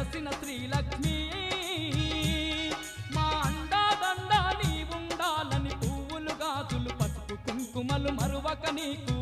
వెలసిన శ్రీలక్ష్మి మా అండాదండా నీ ఉండాలని పువ్వులు గాజులు పసుపు కుంకుమలు మరువక నీకు